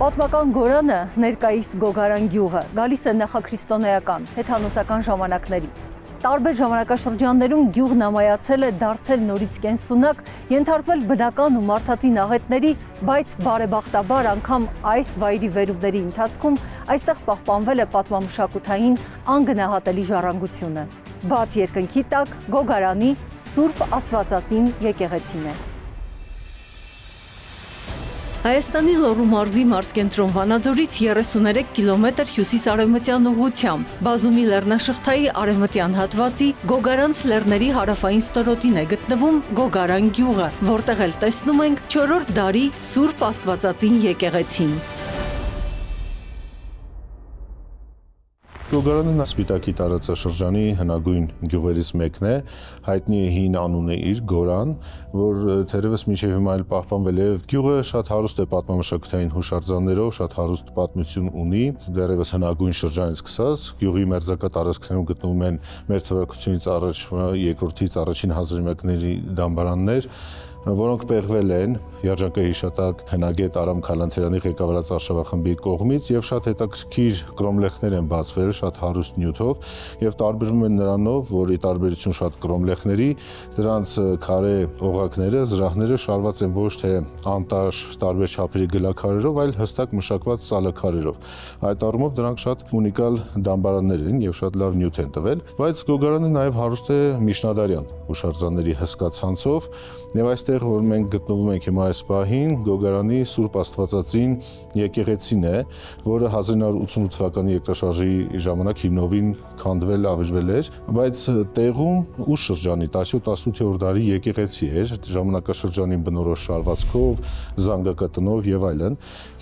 Պատմական Գորանը, ներկայիս Գոգարան գյուղը, գալիս է նախաքրիստոնեական, հեթանոսական ժամանակներից։ Տարբեր ժամանակաշրջաններում գյուղն ամայացել է դարձել նորից կենսունակ, ենթարկվել բնական ու մարդածին աղետների, բայց բարեբախտաբար անգամ այս վայրի վերումների ընթացքում այստեղ պահպանվել է պատմամշակութային անգնահատելի ժառանգությունը։ Բաց երկնքի տակ Գոգարանի Սուրբ Աստվածածին եկեղեցին է։ Հայաստանի Լոռու մարզի մարզկենտրոն Վանաձորից 33 կիլոմետր հյուսիս-արևմտյան ուղղությամբ, բազումի լեռնաշղթայի արևմտյան հատվածի Գոգարանց լեռների հարավային ստորոտին է գտնվում Գոգարան գյուղը, որտեղ էլ տեսնում ենք 4-րդ դարի Սուրբ Աստվածածին եկեղեցին։ Գոգարանը Սպիտակի տարածաշրջանի հնագույն գյուղերից մեկն է, հայտնի է հին անունը իր Գորան, որ թերևս մինչև հիմա էլ պահպանվել է։ Գյուղը շատ հարուստ է պատմամշակութային հուշարձաններով, շատ հարուստ պատմություն ունի, դեռևս հնագույն շրջանից սկսած։ Գյուղի մերձակա տարածքներում գտնվում են մեր թվարկությունից առաջ երկրորդից առաջին հազարամյակների դամբարաններ, որոնք պեղվել են երջանկահիշատակ հնագետ Արամ Քալանթերյանի ղեկավարած արշավախմբի կողմից եւ շատ հետաքրքիր կրոմլեխներ են բացվել շատ հարուստ նյութով եւ տարբերվում են նրանով, որ ի տարբերություն շատ կրոմլեխների դրանց քարե օղակները, զրահները շարված են ոչ թե անտաշ տարբեր չափերի գլաքարերով, այլ հստակ մշակված սալաքարերով։ Այդ առումով դրանք շատ ունիկալ դամբարաններ են եւ շատ լավ նյութ են տվել, բայց Գոգարանը նաեւ հարուստ է միջնադարյան հուշարձանների հսկա ցանցով եւ այստեղ որ մենք գտնվում ենք հիմա այս պահին, Գոգարանի Սուրբ Աստվածածին եկեղեցին է, որը 1988 թվականի երկրաշարժի ժամանակ հիմնովին քանդվել ավերվել էր, բայց տեղում ուշ շրջանի 17-18-րդ դարի եկեղեցի էր, ժամանակաշրջանի բնորոշ շարվածքով, զանգակատնով եւ այլն,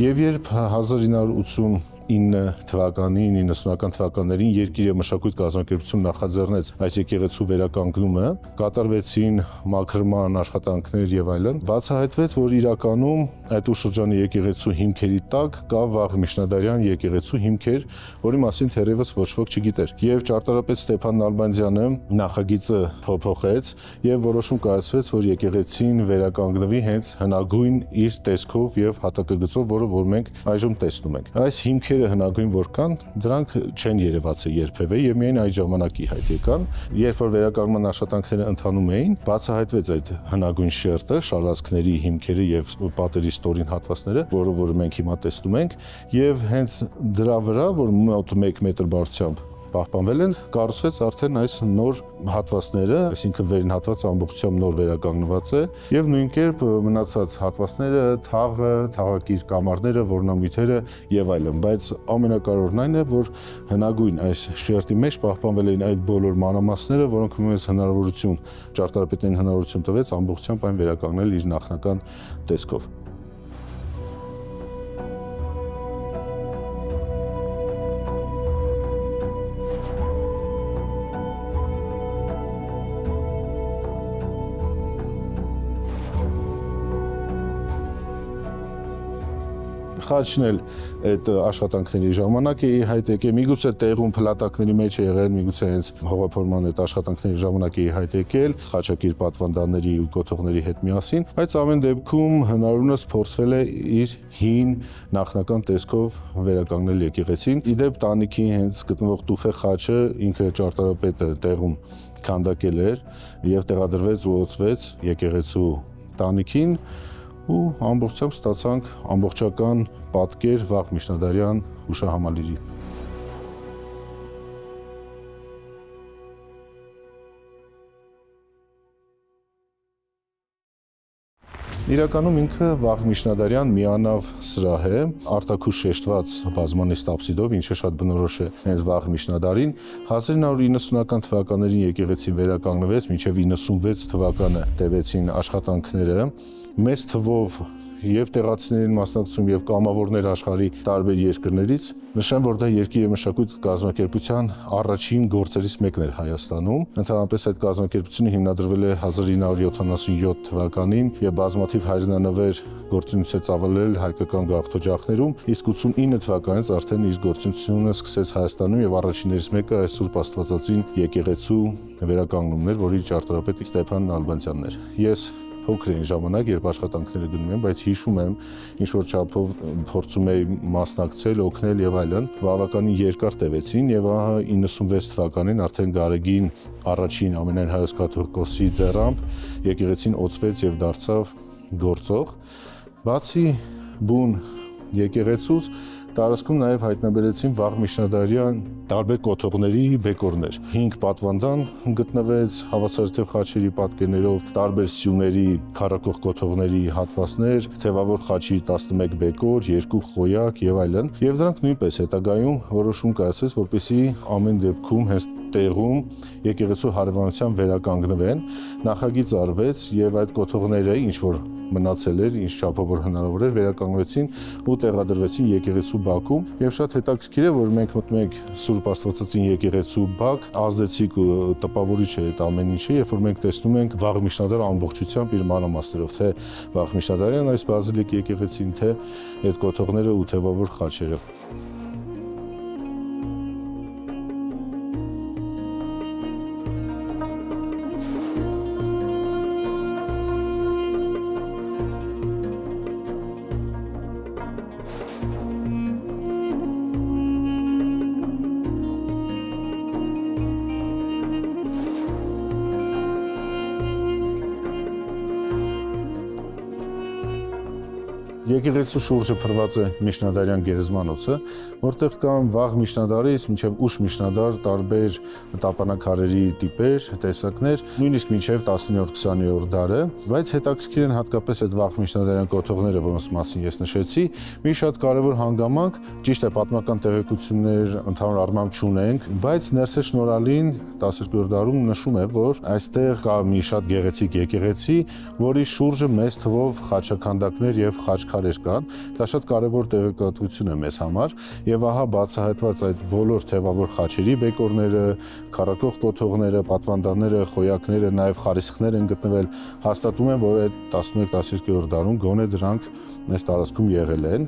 եւ երբ 1989 թվականին, 90-ական թվականներին Երկիր եւ մշակույթ կազմակերպություն նախաձեռնեց այս եկեղեցու վերականգնումը, կատարվեցին մաքրման աշխատանքներ եւ այլն, բացահայտվեց, որ իրականում այդ ուշ շրջանի եկեղեցու հիմքերի տակ կա վաղ միջնադարյան եկեղեցու հիմքեր, որի մասին թերևս ոչ ոք չգիտեր։ Եվ ճարտարապետ Ստեփան Նալբանդյանը նախագիծը փոփոխեց եւ որոշում կայացվեց, որ եկեղեցին վերականգնվի հենց հնագույն իր տեսքով եւ հատակագծով, որը որ մենք այժմ տեսնում ենք։ Այս հիմքերը հնագույն որ կան, դրանք չեն երևացել երբևէ եւ միայն այդ ժամանակի հայտ եկան։ Երբ որ վերականգնման աշխատանքները ընթանում էին, բացահայտվեց այդ հնագույն շերտը, շարվածքների հիմքերը եւ պատերի ստորին հատվածները, որը մենք հիմա տեսնում ենք, եւ հենց դրա վրա, որ մոտ 1 մետր բարձրությամբ պահպանվել են, կառուցվեց արդեն այս նոր հատվածները, այսինքն վերին հատվածը ամբողջությամբ նոր վերականգնված է եւ նույն կերպ մնացած հատվածները, թաղը, թաղակիր կամարները, որոնամյութերը եւ այլն, բայց ամենակարևորն այն է, որ հնագույն այս շերտի մեջ պահպանվել են այդ բոլոր մանրամասները, որոնք մեզ հնարավորություն, ճարտարապետին հնարավորություն տվեց ամբողջությամբ այն վերականգնել իր նախնական տեսքով։ Խաչն էլ այդ աշխատանքների ժամանակ է հայտ եկել, միգուցե տեղում փլատակների մեջ է եղել, միգուցե հենց հողափորման այդ աշխատանքների ժամանակ է հայտ եկել, խաչակիր պատվանդանների ու կոթողների հետ միասին, բայց ամեն դեպքում հնարավորինս փորձվել է իր հին նախնական տեսքով վերականգնել եկեղեցին։ Իդեպ տանիքի հենց գտնվող տուֆե խաչը ինքը ճարտարապետը տեղում քանդակել էր եւ տեղադրվեց ու օծվեց եկեղեցու տանիքին ու ամբողջությամբ ստացանք ամբողջական պատկեր վաղ միջնադարյան հուշահամալիրի։ Իրականում ինքը վաղ միջնադարյան միանավ սրահ է, արտաքուր շեշտված բազմանիստ աբսիդով, ինչը շատ բնորոշ է հենց վաղ միջնադարին։ 1990-ական թվականներին եկեղեցին վերականգնվեց, մինչև 96 թվականը տևեցին աշխատանքները, մեծ թվով եւ տեղացիներին մասնակցում եւ կամավորներ աշխարհի տարբեր երկրներից։ Նշեմ, որ դա Երկիր եւ մշակույթ կազմակերպության առաջին գործերից մեկն էր Հայաստանում։ Ընդհանրապես այդ կազմակերպությունը հիմնադրվել է 1977 թվականին եւ բազմաթիվ հայրենանվեր գործունեություն ծավալել հայկական գաղթօջախներում, իսկ 89 թվականից արդեն իր գործունեությունը սկսեց Հայաստանում եւ առաջիններից մեկը այս Սուրբ Աստվածածին եկեղեցու վերականգնումն էր, որի ճարտարապետ Ստեփան Նալբանդյանն էր։ Ես փոքր էին ժամանակ, երբ աշխատանքները գնում են, բայց հիշում եմ, ինչ որ չափով փորձում էի մասնակցել, օգնել եւ այլն, բավականին երկար տևեցին եւ ահա 96 թվականին արդեն Գարեգին առաջին ամենայն հայոց կաթողիկոսի ձեռամբ եկեղեցին օծվեց եւ դարձավ գործող։ Բացի բուն եկեղեցուց տարածքում նաև հայտնաբերեցին վաղ միջնադարյան տարբեր կոթողների բեկորներ։ 5 պատվանդան գտնվեց հավասարաձև խաչերի պատկերներով, տարբեր սյուների քառակող կոթողների հատվածներ, թևավոր խաչի 11 բեկոր, 2 խոյակ եւ այլն։ Եվ դրանք նույնպես հետագայում որոշում կայացվեց, որպեսզի ամեն դեպքում հենց տեղում եկեղեցու հարևանության վերականգնվեն, նախագիծ արվեց եւ այդ կոթողները ինչ որ մնացել էր, ինչ չափով որ հնարավոր էր, վերականգնվեցին ու տեղադրվեցին եկեղեցու բակում եւ շատ հետաքրքիր է, որ մենք մտնում ենք Սուրբ Աստվածածին եկեղեցու բակ, ազդեցիկ ու տպավորիչ է այդ ամեն ինչը, երբ որ մենք տեսնում ենք վաղ միջնադար ամբողջությամբ իր մանրամասներով, թե վաղ միջնադարյան այս բազիլիկ եկեղեցին, թե այդ կոթողները ու թևավոր խաչերը։ Եկեղեցու շուրջը փռված է միջնադարյան գերեզմանոցը, որտեղ կան վաղ միջնադարից մինչև ուշ միջնադար տարբեր տապանաքարերի տիպեր, տեսակներ, նույնիսկ մինչև 19-20-րդ դարը, բայց հետաքրքիր են հատկապես այդ վաղ միջնադարյան կոթողները, որոնց մասին ես նշեցի, մի շատ կարևոր հանգամանք, ճիշտ է պատմական տեղեկություններ ընդհանուր առմամբ չունենք, բայց Ներսե Շնորհալին 12-րդ դարում նշում է, որ այստեղ կա մի շատ գեղեցիկ եկեղեցի, որի շուրջը մեծ թվով խաչաքանդակներ եւ խաչքարեր կան, դա շատ կարևոր տեղեկատվություն է մեզ համար եւ ահա բացահայտված այդ բոլոր թևավոր խաչերի բեկորները, քառակող կոթողները, պատվանդանները, խոյակները, նաեւ խարիսխներ են գտնվել, հաստատում են, որ այդ 11-12-րդ դարում գոնե դրանք այս տարածքում եղել են։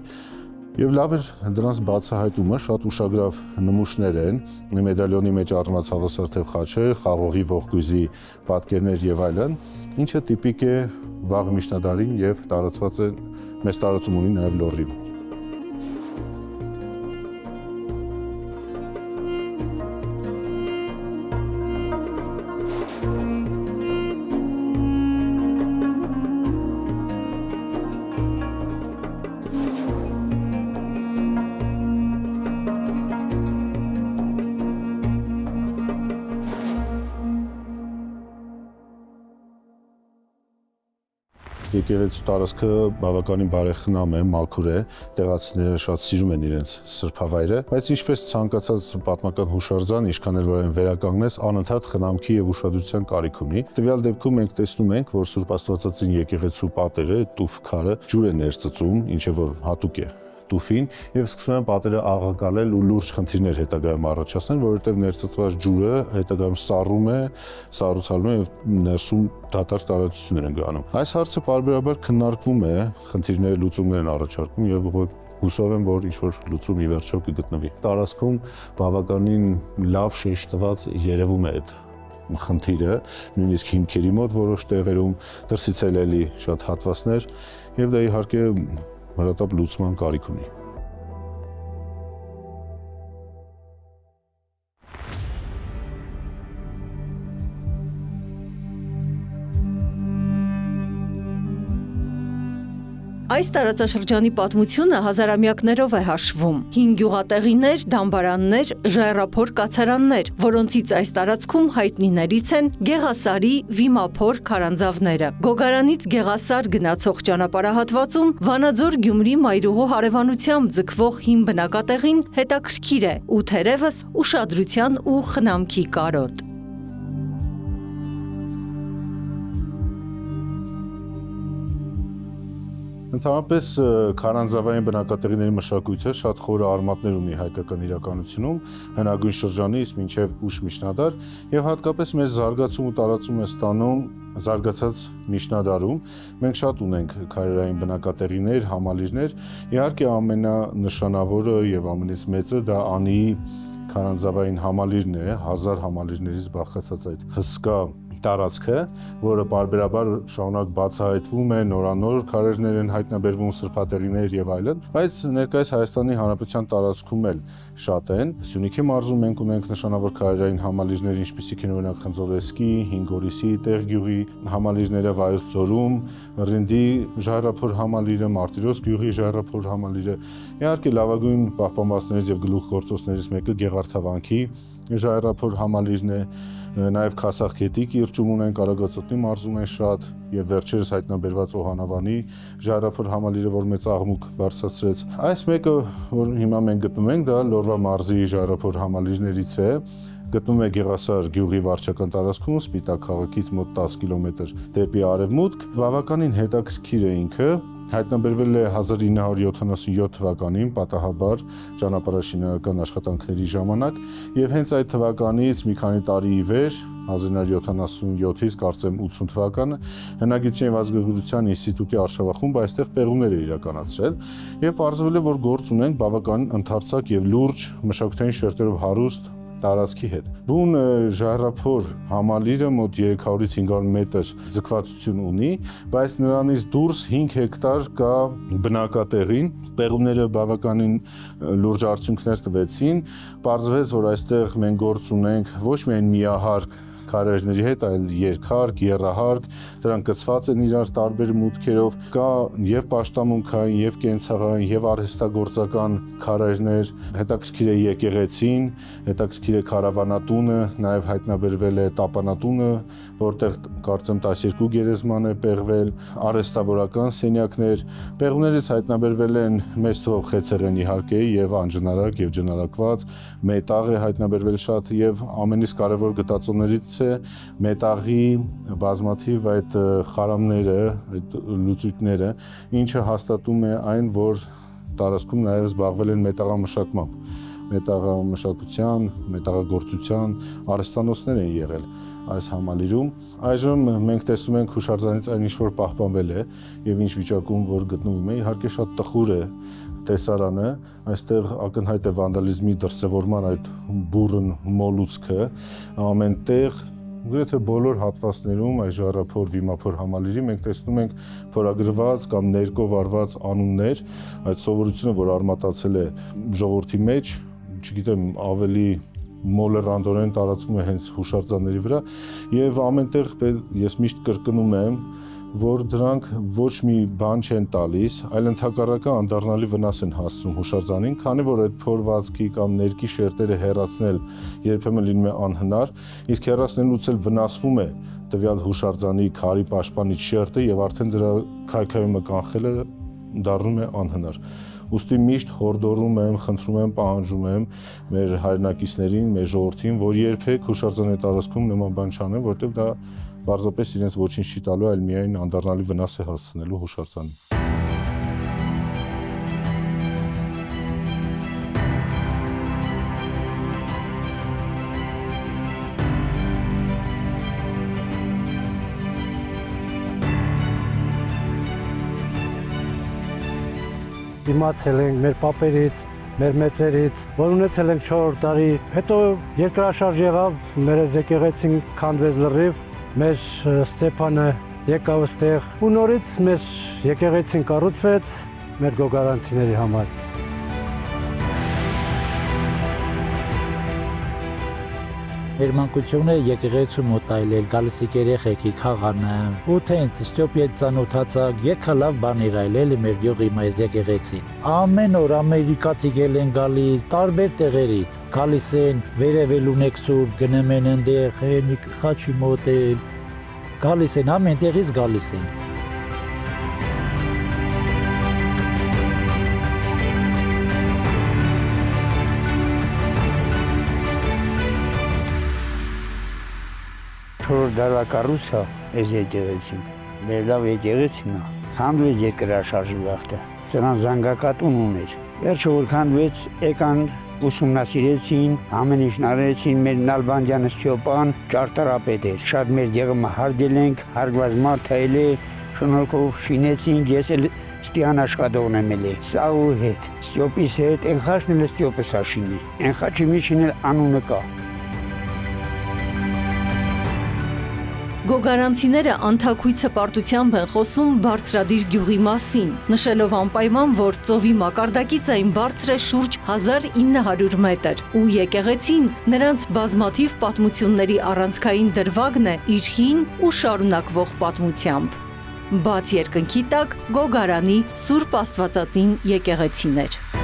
Եվ լավ էր դրանց բացահայտումը, շատ ուշագրավ նմուշներ են, մեդալյոնի մեջ առնված հավասարաձև խաչեր, խաղողի ողկույզի պատկերներ եւ այլն, ինչը տիպիկ է վաղ միջնադարին եւ տարածված է մեծ տարածում ունի նաեւ Լոռիում։ Եկեղեցու տարածքը բավականին բարեխնամ է, մաքուր է, տեղացիները շատ սիրում են իրենց սրբավայրը, բայց ինչպես ցանկացած պատմական հուշարձան, ինչքան էլ որ այն վերականգնես, անընդհատ խնամքի եւ ուշադրության կարիք ունի։ Տվյալ դեպքում մենք տեսնում ենք, որ Սուրբ Աստվածածին եկեղեցու պատերը, տուֆ քարը ջուր է ներծծում, ինչը որ հատուկ է տուֆին եւ սկսում են պատերը աղաղակալել ու լուրջ խնդիրներ հետագայում առաջացնել, որովհետեւ ներծծված ջուրը հետագայում սառում է, սառուցալում է եւ ներսում դատարկ տարածություններ են գանում։ Այս հարցը պարբերաբար քննարկվում է, խնդիրների լուծումներ են առաջարկում եւ հուսով եմ, որ ինչ-որ լուծում ի վերջո կգտնվի։ Տարածքում բավականին լավ շեշտված երևում է այդ խնդիրը, նույնիսկ հիմքերի մոտ որոշ տեղերում դրսից էլի շատ հատվածներ եւ դա իհարկե հրատապ լուծման կարիք ունի։ Այս տարածաշրջանի պատմությունը հազարամյակներով է հաշվում։ 5 գյուղատեղիներ, դամբարաններ, ժայռափոր կացարաններ, որոնցից այս տարածքում հայտնիներից են Գեղասարի վիմափոր քարանձավները։ Գոգարանից Գեղասար գնացող ճանապարհահատվածում Վանաձոր Գյումրի մայրուղու հարևանությամբ ձգվող հին բնակատեղին հետաքրքիր է ու թերևս ուշադրության ու խնամքի կարոտ։ Ընդհանրապես քարանձավային բնակատեղիների մշակույթը շատ խորը արմատներ ունի հայկական իրականությունում, հնագույն շրջանից մինչև ուշ միջնադար եւ հատկապես մեծ զարգացում ու տարածում է ստանում զարգացած միջնադարում։ Մենք շատ ունենք քարերային բնակատեղիներ, համալիրներ, իհարկե ամենանշանավորը եւ ամենից մեծը դա Անի քարանձավային համալիրն է, 1000 համալիրներից բաղկացած այդ հսկա տարածքը, որը պարբերաբար շարունակ բացահայտվում է, նորանոր քարերներ են հայտնաբերվում, սրբատեղիներ եւ այլն, բայց ներկայիս Հայաստանի Հանրապետության տարածքում էլ շատ են։ Սյունիքի մարզում մենք ունենք նշանավոր քարերային համալիրներ, ինչպիսիք են օրինակ Խնձորեսկի, Հինգորիսի, Տեղգյուղի համալիրները, Վայոց ձորում, Ռինդի ժայռափոր համալիրը, Մարտիրոս գյուղի ժայռափոր համալիրը, իհարկե լավագույն պահպանվածներից եւ գլուխգործոցներից մեկը Գեղարդավանքի ժայռափոր համալիրն է, նաև Քասախ-Գետի կիրճում ունենք, Արագածոտնի մարզում են շատ եւ վերջերս հայտնաբերված Օհանավանի ժայռափոր համալիրը, որ մեծ աղմուկ բարձրացրեց։ Այս մեկը, որ հիմա մենք գտնվում ենք, դա Լորվա մարզի ժայռափոր համալիրներից է, գտնվում է Գեղասար գյուղի վարչական տարածքում, Սպիտակ քաղաքից մոտ 10 կիլոմետր դեպի արևմուտք, բավականին հետաքրքիր է ինքը։ Հայտնաբերվել է 1977 թվականին պատահաբար ճանապարհաշինարարական աշխատանքների ժամանակ եւ հենց այդ թվականից մի քանի տարի ի վեր 1977-ից կարծեմ 80 թվականը հնագիտության եւ ազգագրության ինստիտուտի արշավախումբը այստեղ պեղումներ է իրականացրել եւ պարզվել է, որ գործ ունենք բավականին ընդարձակ եւ լուրջ մշակութային շերտերով հարուստ տարածքի հետ։ Բուն ժայռափոր համալիրը մոտ 300-ից 500 մետր ձգվածություն ունի, բայց նրանից դուրս 5 հեկտար կա բնակատեղին, պեղումները բավականին լուրջ արդյունքներ տվեցին, պարզվեց, որ այստեղ մենք գործ ունենք ոչ միայն միահարկ քարերների հետ, այլ երկհարկ, եռահարկ, դրանք կցված են իրար տարբեր մուտքերով, կա եւ պաշտամունքային, եւ կենցաղային, եւ արհեստագործական քարերներ, հետաքրքիր է եկեղեցին, հետաքրքիր է քարավանատունը, նաեւ հայտնաբերվել է տապանատունը, որտեղ կարծեմ 12 գերեզման է պեղվել, արհեստավորական սենյակներ, պեղումներից հայտնաբերվել են մեծ թվով խեցեղեն իհարկե եւ անջնարակ եւ ջնարակված, մետաղ է հայտնաբերվել շատ եւ ամենից կարեւոր գտածոներից մետաղի բազմաթիվ այդ խարամները, այդ լուծույթները, ինչը հաստատում է այն, որ տարածքում նաև զբաղվել են մետաղամշակմամբ, մետաղամշակության, մետաղագործության արհեստանոցներ են եղել այս համալիրում։ Այժմ մենք տեսնում ենք հուշարձանից այն ինչ որ պահպանվել է եւ ինչ վիճակում որ գտնվում է, իհարկե շատ տխուր է տեսարանը, այստեղ ակնհայտ է վանդալիզմի դրսևորման այդ բուրըն մոլուցքը, ամեն տեղ գրեթե բոլոր հատվածներում այս ժայռափոր վիմափոր համալիրի մենք տեսնում ենք փորագրված կամ ներկովարված անուններ, այդ սովորությունը, որ արմատացել է ժողովրդի մեջ, չգիտեմ, ավելի մոլեռանդորեն տարածվում է հենց հուշարձանների վրա եւ ամենտեղ ես միշտ կրկնում եմ, որ դրանք ոչ մի բան չեն տալիս, այլ ընդհակառակը անդառնալի վնաս են հասցնում հուշարձանին, քանի որ այդ փորվածքի կամ ներկի շերտերը հեռացնել երբեմն լինում է անհնար, իսկ հեռացնելուց էլ վնասվում է տվյալ հուշարձանի քարի պաշտպանիչ շերտը եւ արդեն դրա քայքայումը կանխելը դառնում է անհնար։ Ուստի միշտ հորդորում եմ, խնդրում եմ, պահանջում եմ մեր հայրենակիցներին, մեր ժողովրդին, որ երբեք հուշարձանի տարածքում նման բան չանեն, որտեղ դա պարզապես իրենց ոչինչ չի տալու, այլ միայն անդառնալի վնաս է հասցնելու հուշարձանին։ Իմացել ենք մեր պապերից, մեր մեծերից, որ ունեցել ենք 4 տարի, հետո երկրաշարժ եղավ, մեր եկեղեցին քանդվեց լրիվ, մեր Ստեփանը եկավ այստեղ ու նորից մեր եկեղեցին կառուցվեց մեր գոգարանցիների համար։ Մեր մանկությունը եկեղեցու մոտ այլել, գալիս երեխեքի քաղանը, ու թե ինձ Ստյոպիա ծանոթացակ, եկա լավ բաներ այլել մեր գյուղի մեծ եկեղեցին։ Ամեն օր ամերիկացիներ են գալիս, տարբեր տեղերից, գալիս են, վերևել ունեք սուր, գնում են այնտեղ, խաչի մոտ են, գալիս են, ամեն տեղից գալիս են։ Չորրորդ դարվա կառուցա այս եկեղեցին, մեր լավ եկեղեցին է, քանդվեց երկրաշարժի վաղտը, սրան զանգակատուն ուներ, վերջը որ քանդվեց, եկան ուսումնասիրեցին, ամեն ինչ արեցին, մեր Նալբանդյանը Ստյոպան ճարտարապետ էր, շատ մեր դեղը հարգել ենք, հարգված մարդ այլ է, շնորհքով շինեցինք, ես էլ Ստիան աշխատողն եմ էլի, սա ու հետ, Ստյոպիս հետ, են խաչն էլ Ստյոպս աշինի, են խաչի միջին էլ անունը կա։ Գոգարանցիները անթաքույց հպարտությամբ են խոսում բարձրադիր գյուղի մասին, նշելով անպայման, որ ծովի մակարդակից այն բարձր է շուրջ 1900 մետր, ու եկեղեցին նրանց բազմաթիվ պատմությունների առանցքային դրվագն է իր հին ու շարունակվող պատմությամբ։ Բաց երկնքի տակ Գոգարանի Սուրբ Աստվածածին եկեղեցիներ։